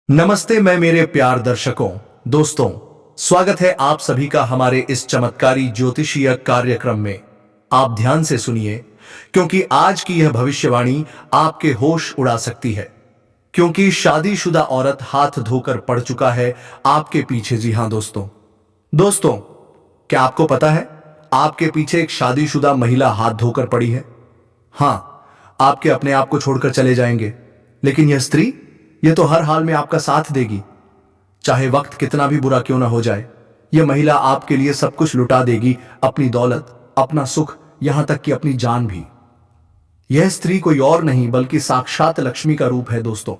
नमस्ते मैं मेरे प्यार दर्शकों दोस्तों, स्वागत है आप सभी का हमारे इस चमत्कारी ज्योतिषीय कार्यक्रम में। आप ध्यान से सुनिए क्योंकि आज की यह भविष्यवाणी आपके होश उड़ा सकती है। क्योंकि शादीशुदा औरत हाथ धोकर पड़ चुका है आपके पीछे। जी हां दोस्तों, क्या आपको पता है आपके पीछे एक शादीशुदा महिला हाथ धोकर पड़ी है। हां, आपके अपने आप को छोड़कर चले जाएंगे, लेकिन यह स्त्री, यह तो हर हाल में आपका साथ देगी। चाहे वक्त कितना भी बुरा क्यों ना हो जाए, यह महिला आपके लिए सब कुछ लुटा देगी, अपनी दौलत, अपना सुख, यहां तक कि अपनी जान भी। यह स्त्री कोई और नहीं बल्कि साक्षात लक्ष्मी का रूप है दोस्तों।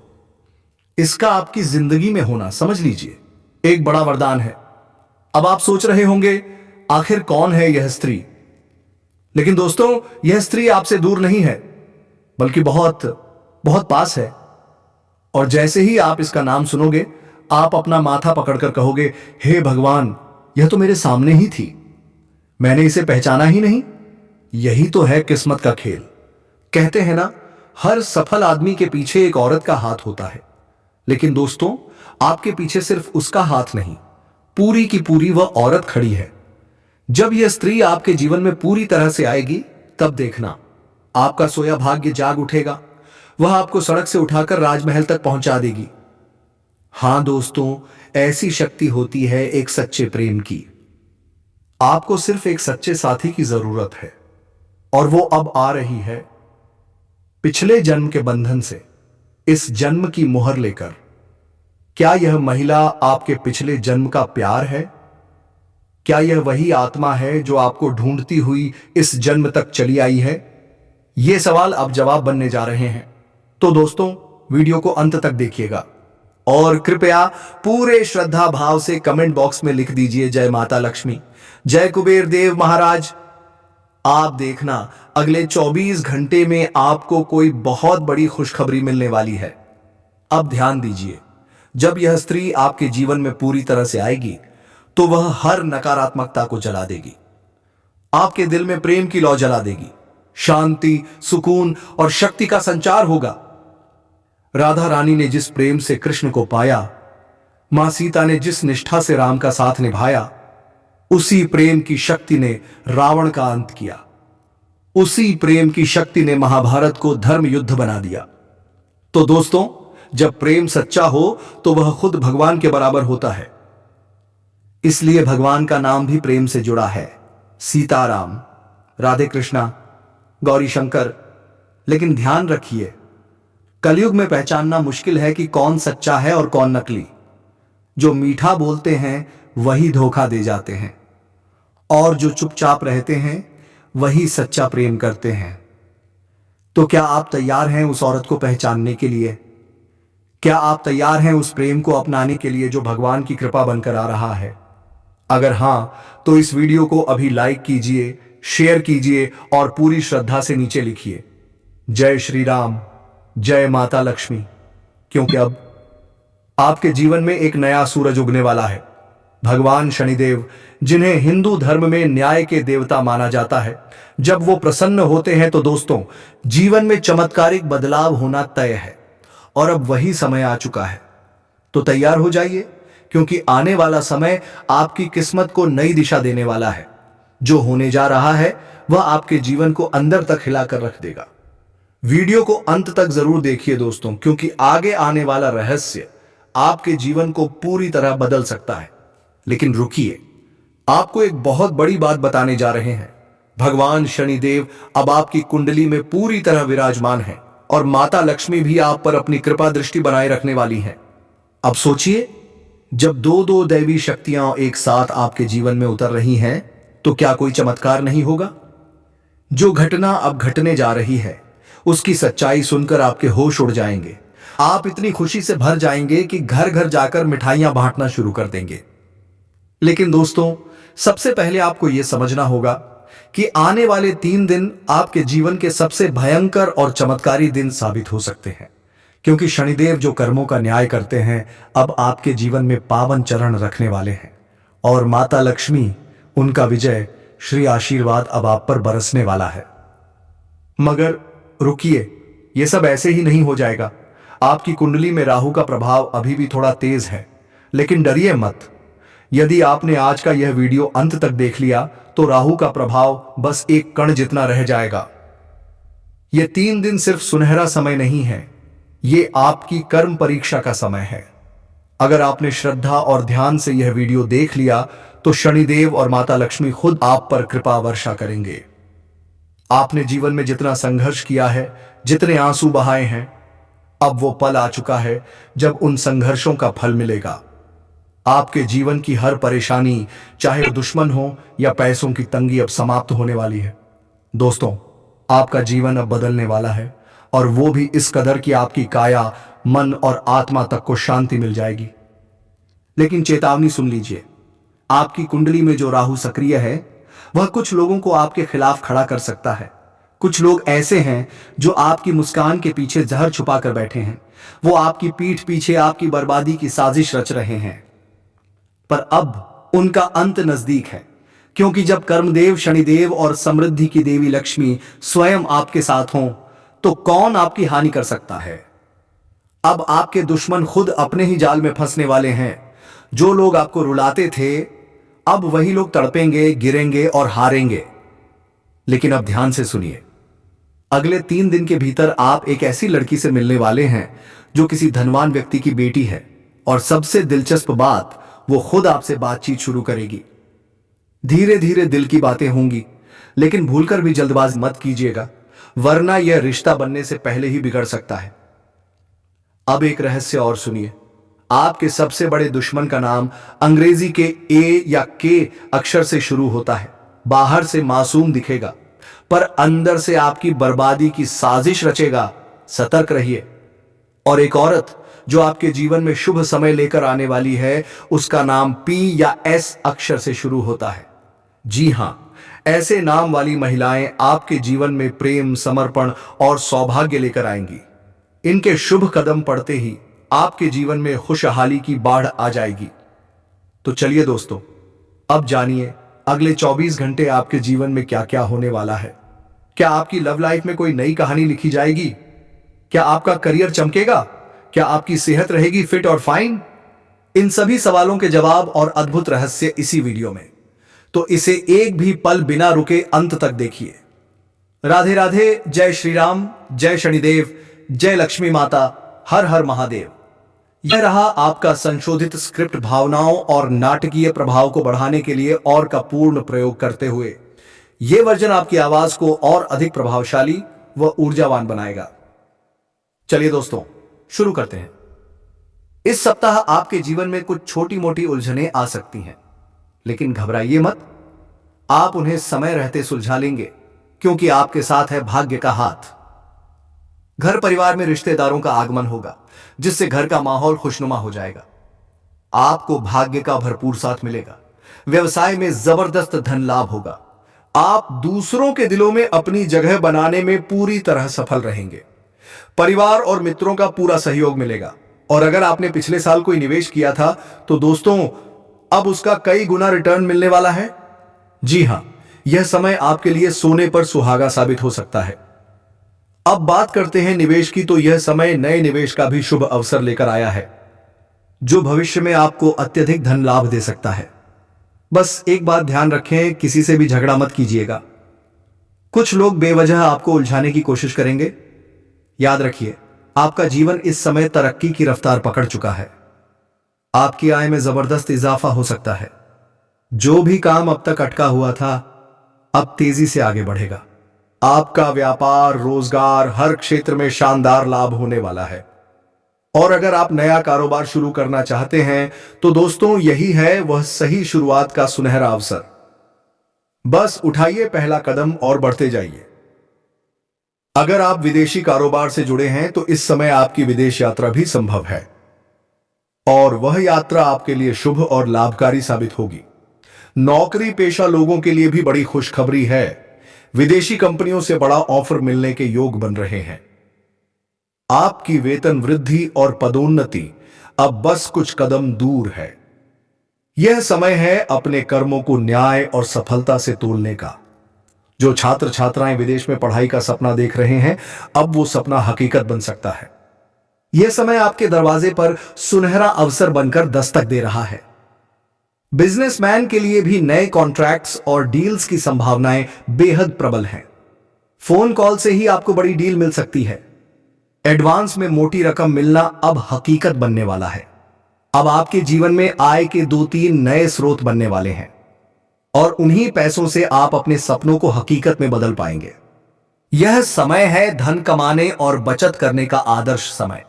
इसका आपकी जिंदगी में होना, समझ लीजिए, एक बड़ा वरदान है। अब आप सोच रहे होंगे आखिर कौन है यह स्त्री। लेकिन दोस्तों, यह स्त्री आपसे दूर नहीं है बल्कि बहुत बहुत पास है। और जैसे ही आप इसका नाम सुनोगे, आप अपना माथा पकड़कर कहोगे, हे भगवान, यह तो मेरे सामने ही थी, मैंने इसे पहचाना ही नहीं। यही तो है किस्मत का खेल। कहते हैं ना, हर सफल आदमी के पीछे एक औरत का हाथ होता है। लेकिन दोस्तों, आपके पीछे सिर्फ उसका हाथ नहीं, पूरी की पूरी वह औरत खड़ी है। जब यह स्त्री आपके जीवन में पूरी तरह से आएगी, तब देखना, आपका सोया भाग्य जाग उठेगा। वह आपको सड़क से उठाकर राजमहल तक पहुंचा देगी। हां दोस्तों, ऐसी शक्ति होती है एक सच्चे प्रेम की। आपको सिर्फ एक सच्चे साथी की जरूरत है, और वो अब आ रही है, पिछले जन्म के बंधन से इस जन्म की मुहर लेकर। क्या यह महिला आपके पिछले जन्म का प्यार है? क्या यह वही आत्मा है जो आपको ढूंढती हुई इस जन्म तक चली आई है? ये सवाल अब जवाब बनने जा रहे हैं। तो दोस्तों, वीडियो को अंत तक देखिएगा और कृपया पूरे श्रद्धा भाव से कमेंट बॉक्स में लिख दीजिए, जय माता लक्ष्मी, जय कुबेर देव महाराज। आप देखना, अगले 24 घंटे में आपको कोई बहुत बड़ी खुशखबरी मिलने वाली है। अब ध्यान दीजिए, जब यह स्त्री आपके जीवन में पूरी तरह से आएगी, तो वह हर नकारात्मकता को जला देगी। आपके दिल में प्रेम की लौ जला देगी। शांति, सुकून और शक्ति का संचार होगा। राधा रानी ने जिस प्रेम से कृष्ण को पाया, मां सीता ने जिस निष्ठा से राम का साथ निभाया, उसी प्रेम की शक्ति ने रावण का अंत किया। उसी प्रेम की शक्ति ने महाभारत को धर्म युद्ध बना दिया। तो दोस्तों, जब प्रेम सच्चा हो तो वह खुद भगवान के बराबर होता है। इसलिए भगवान का नाम भी प्रेम से जुड़ा है, सीताराम, राधे कृष्णा, गौरी शंकर। लेकिन ध्यान रखिए, कलयुग में पहचानना मुश्किल है कि कौन सच्चा है और कौन नकली। जो मीठा बोलते हैं वही धोखा दे जाते हैं, और जो चुपचाप रहते हैं वही सच्चा प्रेम करते हैं। तो क्या आप तैयार हैं उस औरत को पहचानने के लिए? क्या आप तैयार हैं उस प्रेम को अपनाने के लिए जो भगवान की कृपा बनकर आ रहा है? अगर हां, तो इस वीडियो को अभी लाइक कीजिए, शेयर कीजिए और पूरी श्रद्धा से नीचे लिखिए, जय श्री राम, जय माता लक्ष्मी। क्योंकि अब आपके जीवन में एक नया सूरज उगने वाला है। भगवान शनिदेव, जिन्हें हिंदू धर्म में न्याय के देवता माना जाता है, जब वो प्रसन्न होते हैं तो दोस्तों, जीवन में चमत्कारिक बदलाव होना तय है। और अब वही समय आ चुका है। तो तैयार हो जाइए, क्योंकि आने वाला समय आपकी किस्मत को नई दिशा देने वाला है। जो होने जा रहा है वह आपके जीवन को अंदर तक हिलाकर रख देगा। वीडियो को अंत तक जरूर देखिए दोस्तों, क्योंकि आगे आने वाला रहस्य आपके जीवन को पूरी तरह बदल सकता है। लेकिन रुकिए, आपको एक बहुत बड़ी बात बताने जा रहे हैं। भगवान शनिदेव अब आपकी कुंडली में पूरी तरह विराजमान है, और माता लक्ष्मी भी आप पर अपनी कृपा दृष्टि बनाए रखने वाली है। अब सोचिए, जब दो दैवी शक्तियां एक साथ आपके जीवन में उतर रही हैं, तो क्या कोई चमत्कार नहीं होगा? जो घटना अब घटने जा रही है, उसकी सच्चाई सुनकर आपके होश उड़ जाएंगे। आप इतनी खुशी से भर जाएंगे कि घर घर जाकर मिठाइयां बांटना शुरू कर देंगे। लेकिन दोस्तों, सबसे पहले आपको यह समझना होगा कि आने वाले 3 दिन आपके जीवन के सबसे भयंकर और चमत्कारी दिन साबित हो सकते हैं। क्योंकि शनिदेव, जो कर्मों का न्याय करते हैं, अब आपके जीवन में पावन चरण रखने वाले हैं। और माता लक्ष्मी, उनका विजय श्री आशीर्वाद अब आप पर बरसने वाला है। मगर रुकिए, यह सब ऐसे ही नहीं हो जाएगा। आपकी कुंडली में राहु का प्रभाव अभी भी थोड़ा तेज है, लेकिन डरिए मत। यदि आपने आज का यह वीडियो अंत तक देख लिया तो राहु का प्रभाव बस एक कण जितना रह जाएगा। यह 3 दिन सिर्फ सुनहरा समय नहीं है, ये आपकी कर्म परीक्षा का समय है। अगर आपने श्रद्धा और ध्यान से यह वीडियो देख लिया तो शनिदेव और माता लक्ष्मी खुद आप पर कृपा वर्षा करेंगे। आपने जीवन में जितना संघर्ष किया है, जितने आंसू बहाए हैं, अब वो पल आ चुका है जब उन संघर्षों का फल मिलेगा। आपके जीवन की हर परेशानी, चाहे दुश्मन हो या पैसों की तंगी, अब समाप्त होने वाली है। दोस्तों, आपका जीवन अब बदलने वाला है, और वो भी इस कदर कि आपकी काया, मन और आत्मा तक को शांति मिल जाएगी। लेकिन चेतावनी सुन लीजिए, आपकी कुंडली में जो राहु सक्रिय है वह कुछ लोगों को आपके खिलाफ खड़ा कर सकता है। कुछ लोग ऐसे हैं जो आपकी मुस्कान के पीछे जहर छुपा कर बैठे हैं। वो आपकी पीठ पीछे आपकी बर्बादी की साजिश रच रहे हैं। पर अब उनका अंत नजदीक है, क्योंकि जब कर्मदेव शनिदेव और समृद्धि की देवी लक्ष्मी स्वयं आपके साथ हों तो कौन आपकी हानि कर सकता है। अब आपके दुश्मन खुद अपने ही जाल में फंसने वाले हैं। जो लोग आपको रुलाते थे, अब वही लोग तड़पेंगे, गिरेंगे और हारेंगे। लेकिन अब ध्यान से सुनिए, अगले 3 दिन के भीतर आप एक ऐसी लड़की से मिलने वाले हैं जो किसी धनवान व्यक्ति की बेटी है, और सबसे दिलचस्प बात, वो खुद आपसे बातचीत शुरू करेगी। धीरे धीरे दिल की बातें होंगी, लेकिन भूलकर भी जल्दबाजी मत कीजिएगा, वरना यह रिश्ता बनने से पहले ही बिगड़ सकता है। अब एक रहस्य और सुनिए, आपके सबसे बड़े दुश्मन का नाम अंग्रेजी के ए या के अक्षर से शुरू होता है। बाहर से मासूम दिखेगा, पर अंदर से आपकी बर्बादी की साजिश रचेगा। सतर्क रहिए। और एक औरत जो आपके जीवन में शुभ समय लेकर आने वाली है, उसका नाम पी या एस अक्षर से शुरू होता है। जी हां, ऐसे नाम वाली महिलाएं आपके जीवन में प्रेम, समर्पण और सौभाग्य लेकर आएंगी। इनके शुभ कदम पड़ते ही आपके जीवन में खुशहाली की बाढ़ आ जाएगी। तो चलिए दोस्तों, अब जानिए अगले 24 घंटे आपके जीवन में क्या क्या होने वाला है। क्या आपकी लव लाइफ में कोई नई कहानी लिखी जाएगी? क्या आपका करियर चमकेगा? क्या आपकी सेहत रहेगी फिट और फाइन? इन सभी सवालों के जवाब और अद्भुत रहस्य इसी वीडियो में, तो इसे एक भी पल बिना रुके अंत तक देखिए। राधे राधे, जय श्री राम, जय शनिदेव, जय लक्ष्मी माता, हर हर महादेव। यह रहा आपका संशोधित स्क्रिप्ट, भावनाओं और नाटकीय प्रभाव को बढ़ाने के लिए और का पूर्ण प्रयोग करते हुए। यह वर्जन आपकी आवाज को और अधिक प्रभावशाली व ऊर्जावान बनाएगा। चलिए दोस्तों, शुरू करते हैं। इस सप्ताह आपके जीवन में कुछ छोटी मोटी उलझनें आ सकती हैं, लेकिन घबराइए मत, आप उन्हें समय रहते सुलझा लेंगे, क्योंकि आपके साथ है भाग्य का हाथ। घर परिवार में रिश्तेदारों का आगमन होगा, जिससे घर का माहौल खुशनुमा हो जाएगा। आपको भाग्य का भरपूर साथ मिलेगा। व्यवसाय में जबरदस्त धन लाभ होगा। आप दूसरों के दिलों में अपनी जगह बनाने में पूरी तरह सफल रहेंगे। परिवार और मित्रों का पूरा सहयोग मिलेगा। और अगर आपने पिछले साल कोई निवेश किया था तो दोस्तों, अब उसका कई गुना रिटर्न मिलने वाला है। जी हां, यह समय आपके लिए सोने पर सुहागा साबित हो सकता है। अब बात करते हैं निवेश की, तो यह समय नए निवेश का भी शुभ अवसर लेकर आया है, जो भविष्य में आपको अत्यधिक धन लाभ दे सकता है। बस एक बात ध्यान रखें, किसी से भी झगड़ा मत कीजिएगा। कुछ लोग बेवजह आपको उलझाने की कोशिश करेंगे। याद रखिए, आपका जीवन इस समय तरक्की की रफ्तार पकड़ चुका है। आपकी आय में जबरदस्त इजाफा हो सकता है। जो भी काम अब तक अटका हुआ था, अब तेजी से आगे बढ़ेगा। आपका व्यापार, रोजगार, हर क्षेत्र में शानदार लाभ होने वाला है। और अगर आप नया कारोबार शुरू करना चाहते हैं तो दोस्तों, यही है वह सही शुरुआत का सुनहरा अवसर। बस उठाइए पहला कदम और बढ़ते जाइए। अगर आप विदेशी कारोबार से जुड़े हैं तो इस समय आपकी विदेश यात्रा भी संभव है, और वह यात्रा आपके लिए शुभ और लाभकारी साबित होगी। नौकरी पेशा लोगों के लिए भी बड़ी खुशखबरी है। विदेशी कंपनियों से बड़ा ऑफर मिलने के योग बन रहे हैं। आपकी वेतन वृद्धि और पदोन्नति अब बस कुछ कदम दूर है। यह समय है अपने कर्मों को न्याय और सफलता से तोलने का। जो छात्र छात्राएं विदेश में पढ़ाई का सपना देख रहे हैं, अब वो सपना हकीकत बन सकता है। यह समय आपके दरवाजे पर सुनहरा अवसर बनकर दस्तक दे रहा है। बिजनेसमैन के लिए भी नए कॉन्ट्रैक्ट्स और डील्स की संभावनाएं बेहद प्रबल हैं। फोन कॉल से ही आपको बड़ी डील मिल सकती है। एडवांस में मोटी रकम मिलना अब हकीकत बनने वाला है। अब आपके जीवन में आय के 2-3 नए स्रोत बनने वाले हैं और उन्हीं पैसों से आप अपने सपनों को हकीकत में बदल पाएंगे। यह समय है धन कमाने और बचत करने का आदर्श समय।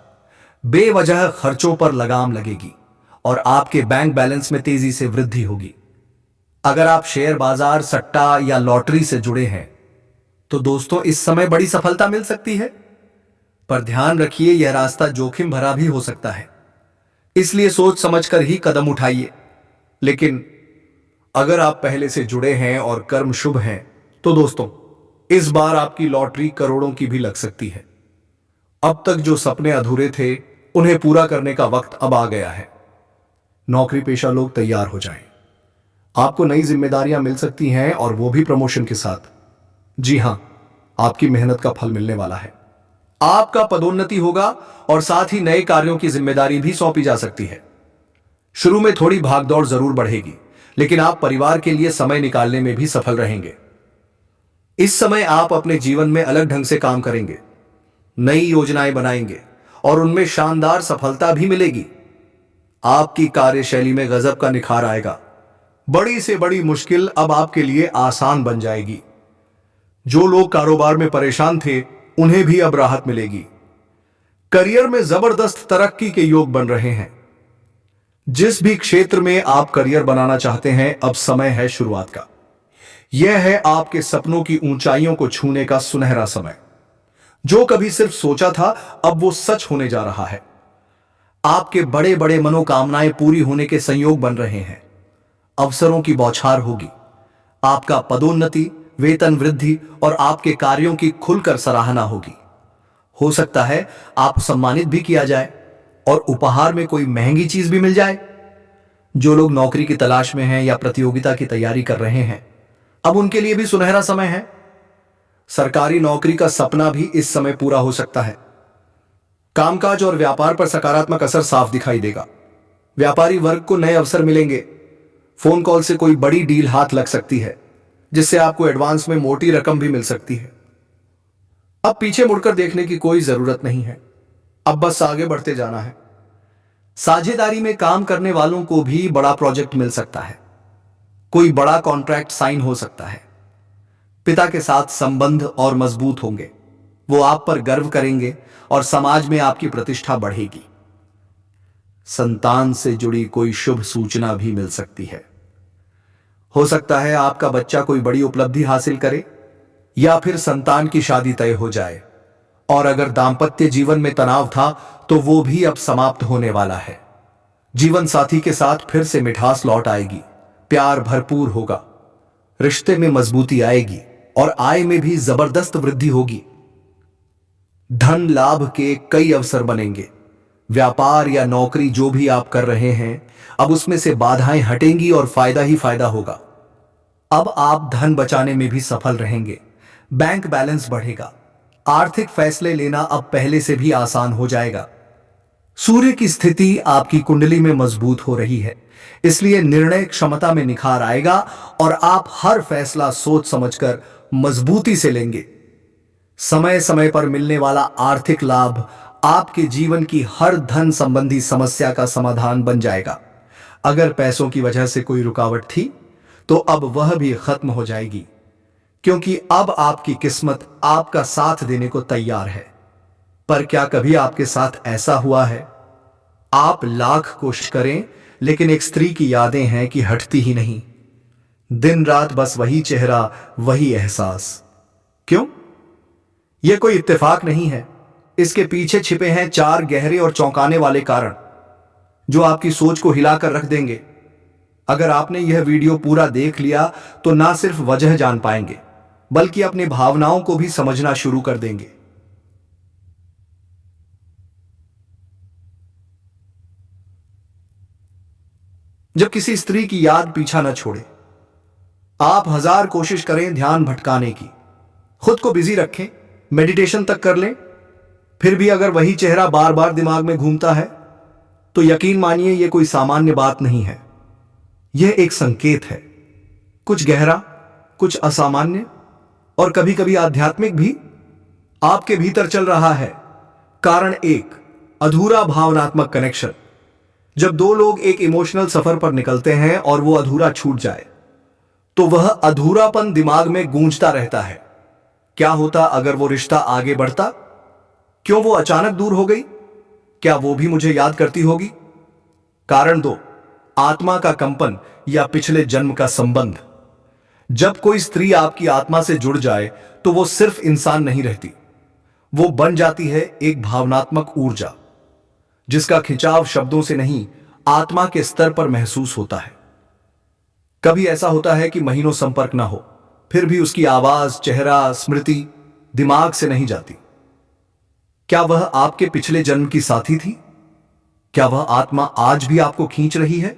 बेवजह खर्चों पर लगाम लगेगी और आपके बैंक बैलेंस में तेजी से वृद्धि होगी। अगर आप शेयर बाजार, सट्टा या लॉटरी से जुड़े हैं तो दोस्तों इस समय बड़ी सफलता मिल सकती है, पर ध्यान रखिए यह रास्ता जोखिम भरा भी हो सकता है, इसलिए सोच समझकर ही कदम उठाइए। लेकिन अगर आप पहले से जुड़े हैं और कर्म शुभ हैं तो दोस्तों इस बार आपकी लॉटरी करोड़ों की भी लग सकती है। अब तक जो सपने अधूरे थे उन्हें पूरा करने का वक्त अब आ गया है। नौकरी पेशा लोग तैयार हो जाएं। आपको नई जिम्मेदारियां मिल सकती हैं और वो भी प्रमोशन के साथ। जी हां, आपकी मेहनत का फल मिलने वाला है। आपका पदोन्नति होगा और साथ ही नए कार्यों की जिम्मेदारी भी सौंपी जा सकती है। शुरू में थोड़ी भागदौड़ जरूर बढ़ेगी, लेकिन आप परिवार के लिए समय निकालने में भी सफल रहेंगे। इस समय आप अपने जीवन में अलग ढंग से काम करेंगे, नई योजनाएं बनाएंगे और उनमें शानदार सफलता भी मिलेगी। आपकी कार्यशैली में गजब का निखार आएगा। बड़ी से बड़ी मुश्किल अब आपके लिए आसान बन जाएगी। जो लोग कारोबार में परेशान थे उन्हें भी अब राहत मिलेगी। करियर में जबरदस्त तरक्की के योग बन रहे हैं। जिस भी क्षेत्र में आप करियर बनाना चाहते हैं अब समय है शुरुआत का। यह है आपके सपनों की ऊंचाइयों को छूने का सुनहरा समय। जो कभी सिर्फ सोचा था अब वो सच होने जा रहा है। आपके बड़े बड़े मनोकामनाएं पूरी होने के संयोग बन रहे हैं। अवसरों की बौछार होगी। आपका पदोन्नति, वेतन वृद्धि और आपके कार्यों की खुलकर सराहना होगी। हो सकता है आप सम्मानित भी किया जाए और उपहार में कोई महंगी चीज भी मिल जाए। जो लोग नौकरी की तलाश में हैं या प्रतियोगिता की तैयारी कर रहे हैं अब उनके लिए भी सुनहरा समय है। सरकारी नौकरी का सपना भी इस समय पूरा हो सकता है। कामकाज और व्यापार पर सकारात्मक असर साफ दिखाई देगा। व्यापारी वर्ग को नए अवसर मिलेंगे। फोन कॉल से कोई बड़ी डील हाथ लग सकती है जिससे आपको एडवांस में मोटी रकम भी मिल सकती है। अब पीछे मुड़कर देखने की कोई जरूरत नहीं है, अब बस आगे बढ़ते जाना है। साझेदारी में काम करने वालों को भी बड़ा प्रोजेक्ट मिल सकता है। कोई बड़ा कॉन्ट्रैक्ट साइन हो सकता है। पिता के साथ संबंध और मजबूत होंगे। वो आप पर गर्व करेंगे और समाज में आपकी प्रतिष्ठा बढ़ेगी। संतान से जुड़ी कोई शुभ सूचना भी मिल सकती है। हो सकता है आपका बच्चा कोई बड़ी उपलब्धि हासिल करे या फिर संतान की शादी तय हो जाए। और अगर दांपत्य जीवन में तनाव था तो वो भी अब समाप्त होने वाला है। जीवन साथी के साथ फिर से मिठास लौट आएगी। प्यार भरपूर होगा। रिश्ते में मजबूती आएगी और आय में भी जबरदस्त वृद्धि होगी। धन लाभ के कई अवसर बनेंगे। व्यापार या नौकरी जो भी आप कर रहे हैं अब उसमें से बाधाएं हटेंगी और फायदा ही फायदा होगा। अब आप धन बचाने में भी सफल रहेंगे। बैंक बैलेंस बढ़ेगा। आर्थिक फैसले लेना अब पहले से भी आसान हो जाएगा। सूर्य की स्थिति आपकी कुंडली में मजबूत हो रही है, इसलिए निर्णय क्षमता में निखार आएगा और आप हर फैसला सोच समझकर मजबूती से लेंगे। समय समय पर मिलने वाला आर्थिक लाभ आपके जीवन की हर धन संबंधी समस्या का समाधान बन जाएगा। अगर पैसों की वजह से कोई रुकावट थी तो अब वह भी खत्म हो जाएगी, क्योंकि अब आपकी किस्मत आपका साथ देने को तैयार है। पर क्या कभी आपके साथ ऐसा हुआ है? आप लाख कोशिश करें लेकिन एक स्त्री की यादें हैं कि हटती ही नहीं। दिन रात बस वही चेहरा, वही एहसास। क्यों? यह कोई इत्तेफाक नहीं है। इसके पीछे छिपे हैं 4 गहरे और चौंकाने वाले कारण जो आपकी सोच को हिलाकर रख देंगे। अगर आपने यह वीडियो पूरा देख लिया तो ना सिर्फ वजह जान पाएंगे बल्कि अपनी भावनाओं को भी समझना शुरू कर देंगे। जब किसी स्त्री की याद पीछा न छोड़े, आप 1000 कोशिश करें ध्यान भटकाने की, खुद को बिजी रखें, मेडिटेशन तक कर लें, फिर भी अगर वही चेहरा बार बार दिमाग में घूमता है तो यकीन मानिए यह कोई सामान्य बात नहीं है। यह एक संकेत है, कुछ गहरा, कुछ असामान्य और कभी कभी आध्यात्मिक भी आपके भीतर चल रहा है। कारण एक, अधूरा भावनात्मक कनेक्शन। जब दो लोग एक इमोशनल सफर पर निकलते हैं और वो अधूरा छूट जाए तो वह अधूरापन दिमाग में गूंजता रहता है। क्या होता अगर वो रिश्ता आगे बढ़ता? क्यों वो अचानक दूर हो गई? क्या वो भी मुझे याद करती होगी? कारण दो, आत्मा का कंपन या पिछले जन्म का संबंध। जब कोई स्त्री आपकी आत्मा से जुड़ जाए तो वो सिर्फ इंसान नहीं रहती, वो बन जाती है एक भावनात्मक ऊर्जा जिसका खिंचाव शब्दों से नहीं, आत्मा के स्तर पर महसूस होता है। कभी ऐसा होता है कि महीनों संपर्क ना हो, फिर भी उसकी आवाज, चेहरा, स्मृति दिमाग से नहीं जाती। क्या वह आपके पिछले जन्म की साथी थी? क्या वह आत्मा आज भी आपको खींच रही है?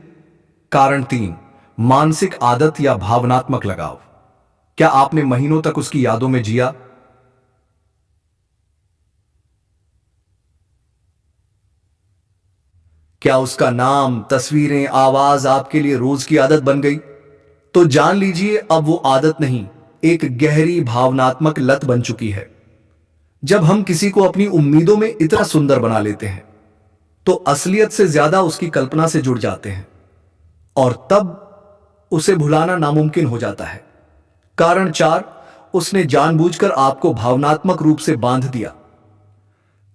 कारण तीन, मानसिक आदत या भावनात्मक लगाव। क्या आपने महीनों तक उसकी यादों में जिया? क्या उसका नाम, तस्वीरें, आवाज आपके लिए रोज की आदत बन गई? तो जान लीजिए अब वो आदत नहीं, एक गहरी भावनात्मक लत बन चुकी है। जब हम किसी को अपनी उम्मीदों में इतना सुंदर बना लेते हैं तो असलियत से ज्यादा उसकी कल्पना से जुड़ जाते हैं और तब उसे भुलाना नामुमकिन हो जाता है। कारण चार, उसने जानबूझकर आपको भावनात्मक रूप से बांध दिया।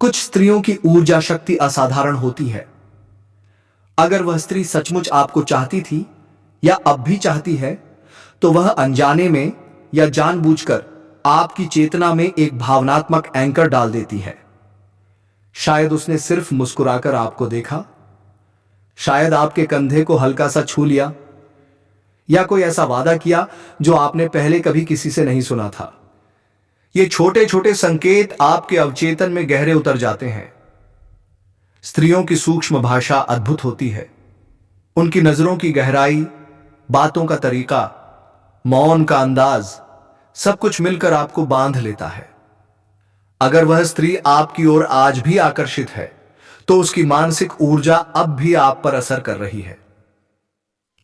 कुछ स्त्रियों की ऊर्जा शक्ति असाधारण होती है। अगर वह स्त्री सचमुच आपको चाहती थी या अब भी चाहती है तो वह अनजाने में या जानबूझकर आपकी चेतना में एक भावनात्मक एंकर डाल देती है। शायद उसने सिर्फ मुस्कुराकर आपको देखा, शायद आपके कंधे को हल्का सा छू लिया या कोई ऐसा वादा किया जो आपने पहले कभी किसी से नहीं सुना था। ये छोटे छोटे संकेत आपके अवचेतन में गहरे उतर जाते हैं। स्त्रियों की सूक्ष्म भाषा अद्भुत होती है। उनकी नजरों की गहराई, बातों का तरीका, मौन का अंदाज, सब कुछ मिलकर आपको बांध लेता है। अगर वह स्त्री आपकी ओर आज भी आकर्षित है तो उसकी मानसिक ऊर्जा अब भी आप पर असर कर रही है।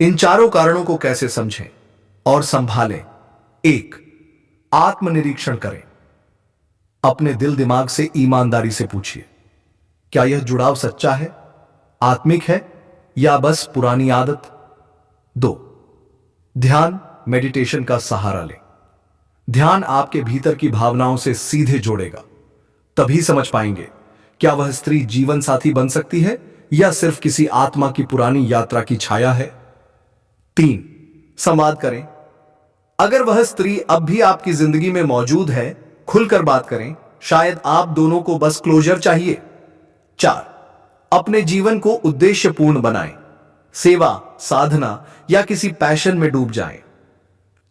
इन चारों कारणों को कैसे समझें और संभालें? एक, आत्मनिरीक्षण करें। अपने दिल दिमाग से ईमानदारी से पूछिए, क्या यह जुड़ाव सच्चा है, आत्मिक है या बस पुरानी आदत? दो, ध्यान, मेडिटेशन का सहारा लें। ध्यान आपके भीतर की भावनाओं से सीधे जोड़ेगा। तभी समझ पाएंगे क्या वह स्त्री जीवन साथी बन सकती है या सिर्फ किसी आत्मा की पुरानी यात्रा की छाया है। तीन, संवाद करें। अगर वह स्त्री अब भी आपकी जिंदगी में मौजूद है, खुलकर बात करें। शायद आप दोनों को बस क्लोजर चाहिए। चार, अपने जीवन को उद्देश्यपूर्ण बनाएं। सेवा, साधना या किसी पैशन में डूब जाएं।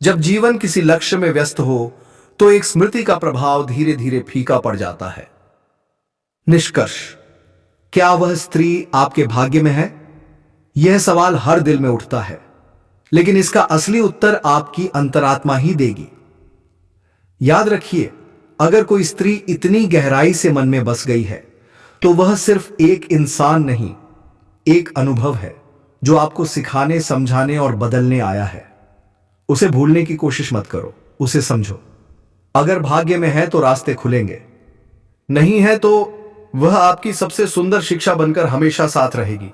जब जीवन किसी लक्ष्य में व्यस्त हो तो एक स्मृति का प्रभाव धीरे धीरे फीका पड़ जाता है। निष्कर्ष, क्या वह स्त्री आपके भाग्य में है? यह सवाल हर दिल में उठता है, लेकिन इसका असली उत्तर आपकी अंतरात्मा ही देगी। याद रखिए, अगर कोई स्त्री इतनी गहराई से मन में बस गई है तो वह सिर्फ एक इंसान नहीं, एक अनुभव है जो आपको सिखाने, समझाने और बदलने आया है। उसे भूलने की कोशिश मत करो, उसे समझो। अगर भाग्य में है तो रास्ते खुलेंगे, नहीं है तो वह आपकी सबसे सुंदर शिक्षा बनकर हमेशा साथ रहेगी।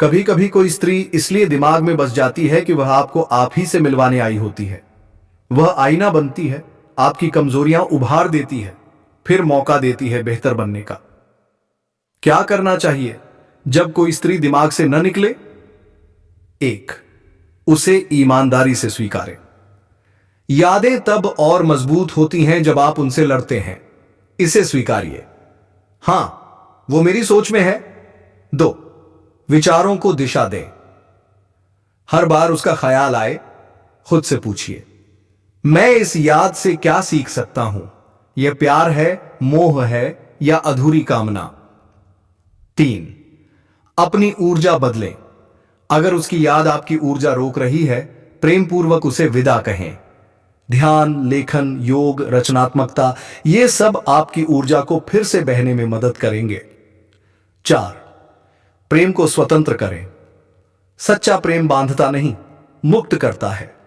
कभी कभी कोई स्त्री इसलिए दिमाग में बस जाती है कि वह आपको आप ही से मिलवाने आई होती है। वह आईना बनती है, आपकी कमजोरियां उभार देती है, फिर मौका देती है बेहतर बनने का। क्या करना चाहिए जब कोई स्त्री दिमाग से न निकले? एक, उसे ईमानदारी से स्वीकारें। यादें तब और मजबूत होती हैं जब आप उनसे लड़ते हैं। इसे स्वीकारिए, हां, वो मेरी सोच में है। दो, विचारों को दिशा दें। हर बार उसका ख्याल आए, खुद से पूछिए, मैं इस याद से क्या सीख सकता हूं? यह प्यार है, मोह है या अधूरी कामना? तीन, अपनी ऊर्जा बदलें। अगर उसकी याद आपकी ऊर्जा रोक रही है, प्रेम पूर्वक उसे विदा कहें। ध्यान, लेखन, योग, रचनात्मकता, ये सब आपकी ऊर्जा को फिर से बहने में मदद करेंगे। 4. प्रेम को स्वतंत्र करें। सच्चा प्रेम बांधता नहीं, मुक्त करता है।